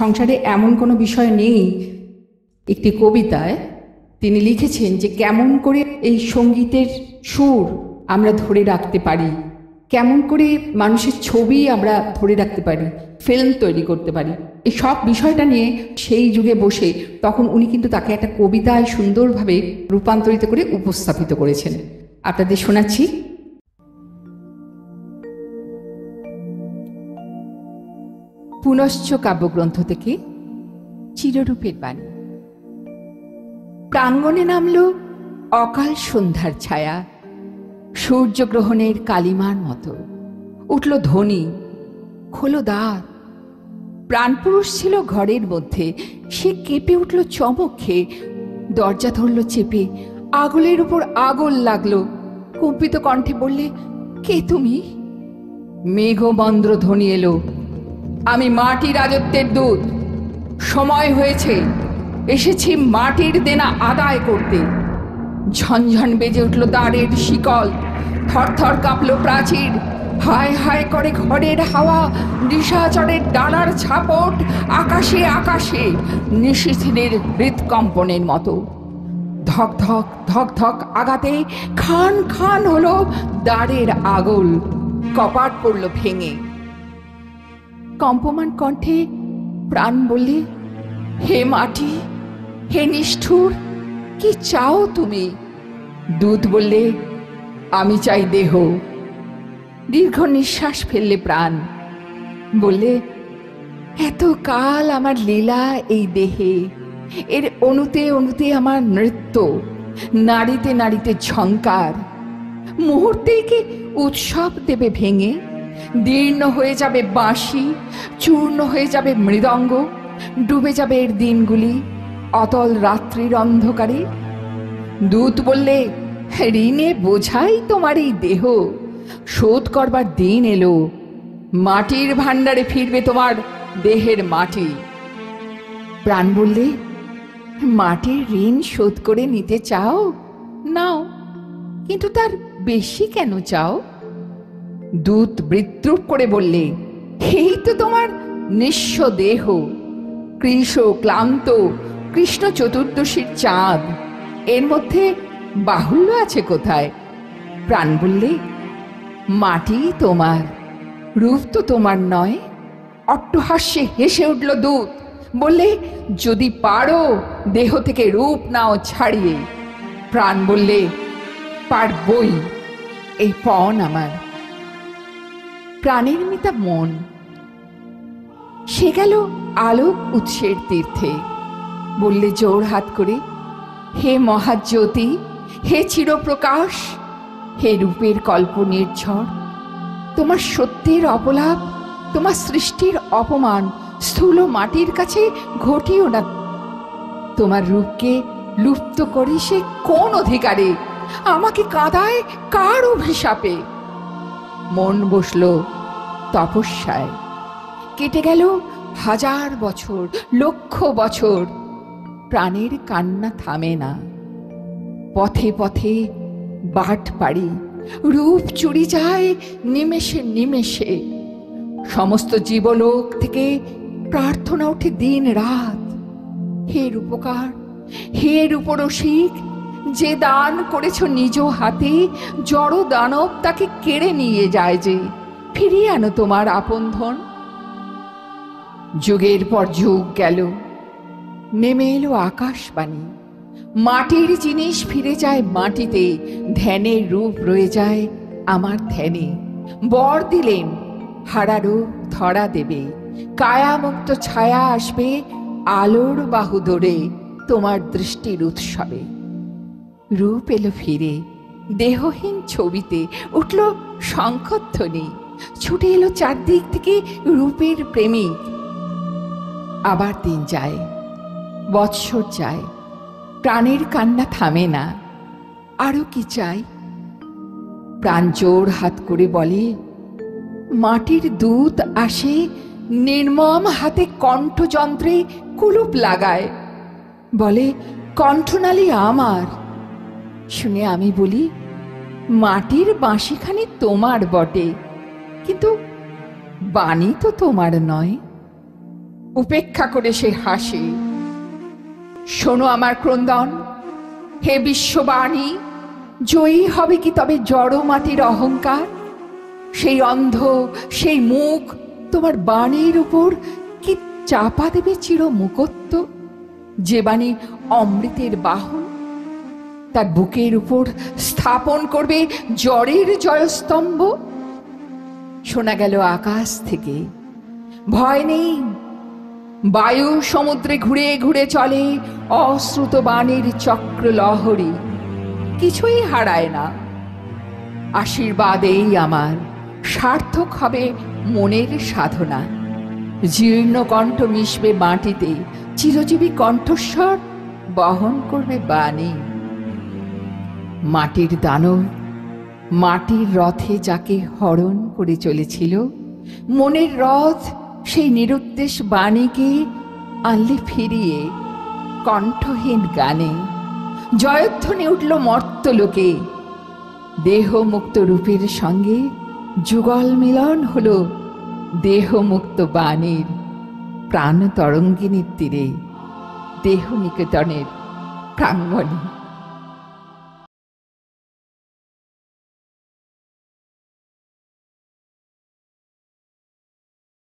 সংসারে এমন কোনো বিষয় নেই। একটি কবিতায় তিনি লিখেছেন যে কেমন করে এই সঙ্গীতের সুর আমরা ধরে রাখতে পারি, কেমন করে মানুষের ছবি আমরা ধরে রাখতে পারি, ফিল্ম তৈরি করতে পারি, এই সব বিষয়টা নিয়ে সেই যুগে বসে তখন উনি কিন্তু তাকে একটা কবিতায় সুন্দরভাবে রূপান্তরিত করে উপস্থাপিত করেছেন। আপনাদের শোনাচ্ছি। পুনশ্চ কাব্যগ্রন্থ থেকে চিররূপের বাণী। প্রাঙ্গণে নামল অকাল সন্ধ্যার ছায়া, সূর্যগ্রহণের কালিমার মতো। উঠল ধ্বনি, খোলো দ্বার। প্রাণপুরুষ ছিল ঘরের মধ্যে, সে কেঁপে উঠল চমক খেয়ে। দরজা ধরল চেপে, আগলের উপর আগল লাগলো। কম্পিত কণ্ঠে বললে, কে তুমি? মেঘমন্দ্র ধ্বনি এলো, আমি মাটি রাজত্বের দূত। সময় হয়েছে, এসেছি মাটির দেনা আদায় করতে। ঝনঝন বেজে উঠল দ্বারের শিকল, থরথর কাঁপল প্রাচীর। হায় হায় করে ঘরের হাওয়া, নিশাচরের ডানার ঝাপট আকাশে আকাশে নিশীথিনের হৃৎকম্পনের মতো। ধক ধক ধক ধক আগাতে খান খান হলো দ্বারের আগল, কপাট পড়ল ভেঙে। কম্পমান কণ্ঠে প্রাণ বললে, হে মাটি, হে নিষ্ঠুর, কি চাও তুমি? দূত বললে, আমি চাই দেহ। দীর্ঘ নিঃশ্বাস ফেললে প্রাণ, বললে, এত কাল আমার লীলা এই দেহে, এর অণুতে অণুতে আমার নৃত্য, নাড়িতে নাড়িতে ঝঙ্কার। মুহূর্তেই কি উৎসব দেবে ভেঙে? দীর্ণ হয়ে যাবে বাঁশি, চূর্ণ হয়ে যাবে মৃদঙ্গ, ডুবে যাবে এর দিনগুলি অতল রাত্রির অন্ধকারে। দূত বললে, ঋণে বোঝাই তোমার এই দেহ, শোধ করবার দিন এলো। মাটির ভাণ্ডারে ফিরবে তোমার দেহের মাটি। প্রাণ বললে, মাটির ঋণ শোধ করে নিতে চাও? নাও, কিন্তু তার বেশি কেন চাও? দূত বিদ্রূপ করে বললে, এই তো তোমার নিঃস্ব দেহ, কৃশ ক্লান্ত কৃষ্ণ চতুর্দশীর চাঁদ, এর মধ্যে বাহুল্য আছে কোথায়? প্রাণ বললে, মাটি তোমার, রূপ তো তোমার নয়। অট্টহাস্যে হেসে উঠল দূত, বললে, যদি পারো দেহ থেকে রূপ নাও ছাড়িয়ে। প্রাণ বললে, পারবই, এই পণ আমার। প্রাণের মিতা মন সে গেল আলোক উৎসের তীর্থে। বললে জোর হাত করে, হে মহাজ্যোতি, হে চিরপ্রকাশ, হে রূপের কল্প নির্ঝর, তোমার সত্যের অপলাপ, তোমার সৃষ্টির অপমান স্থূল মাটির কাছে ঘটিও না। তোমার রূপকে লুপ্ত করি সে কোন অধিকারে? আমাকে কাঁদায় কার অভিশাপে? মন বসল তপস্যায়। কেটে গেল হাজার বছর, লক্ষ বছর, প্রাণের কান্না থামে না। পথে পথে বাট পাড়ি, রূপ চুরি যায় নিমেষে নিমেষে। সমস্ত জীবলোক থেকে প্রার্থনা ওঠে দিন রাত, হে রূপকার, হে রূপরসিক, যে দান করেছ নিজ হাতে, জড় দানব তাকে কেড়ে নিয়ে যায় যে। ফিরিয়ে আনো তোমার আপন ধন। যুগের পর যুগ গেল, নেমে এলো আকাশবাণী। মাটির জিনিস ফিরে যায় মাটিতে, ধ্যানের রূপ রয়ে যায় আমার ধ্যানে। বর দিলেন, হারা রূপ ধরা দেবে, কায়ামুক্ত ছায়া আসবে আলোর বাহু ধরে তোমার দৃষ্টির উৎসবে। রূপ এলো ফিরে, দেহহীন ছবিতে উঠল শঙ্খধ্বনি। ছুটে এলো চারদিক থেকে রূপের প্রেমিক। আবার দিন যায়, বৎসর যায়, প্রাণের কান্না থামে না। আরো কি চাই? প্রাণ জোর হাত করে বলে, মাটির দূত আসে, নির্মম হাতে কণ্ঠযন্ত্রে কুলুপ লাগায়, বলে, কণ্ঠনালী আমার। শুনে আমি বলি, মাটির বাঁশিখানি তোমার বটে, কিন্তু বাণী তো তোমার নয়। উপেক্ষা করে সে হাসে। শোনো আমার ক্রন্দন, হে বিশ্ববাণী, জয়ী হবে কি তবে জড় মাটির অহংকার? সেই অন্ধ, সেই মুখ তোমার বাণীর উপর কি চাপা দেবে চির মুকত্ব? যে বাণী অমৃতের বাহন, তার বুকের উপর স্থাপন করবে জ্বরের জয়স্তম্ভ। শোনা গেল আকাশ থেকে, ভয় নেই, বায়ু সমুদ্রে ঘুরে ঘুরে চলে অশ্রুত বাণীর চক্র লহরী, কিছুই হারায় না। আশীর্বাদেই আমার সার্থক হবে মনের সাধনা। জীর্ণ কণ্ঠ মিশবে মাটিতে, চিরজীবী কণ্ঠস্বর বহন করবে বাণী। মাটির দানব মাটির রথে যাকে হরণ করে চলেছিল, মনের রথ সেই নিরুদ্দেশ বাণীকে আনলে ফিরিয়ে কণ্ঠহীন গানে। জয়ধ্বনি উঠল মর্তলোকে, দেহমুক্ত রূপের সঙ্গে যুগল মিলন হলো দেহমুক্ত বাণীর। প্রাণ তরঙ্গিনীর তীরে, দেহ নিকেতনের প্রাঙ্গণে।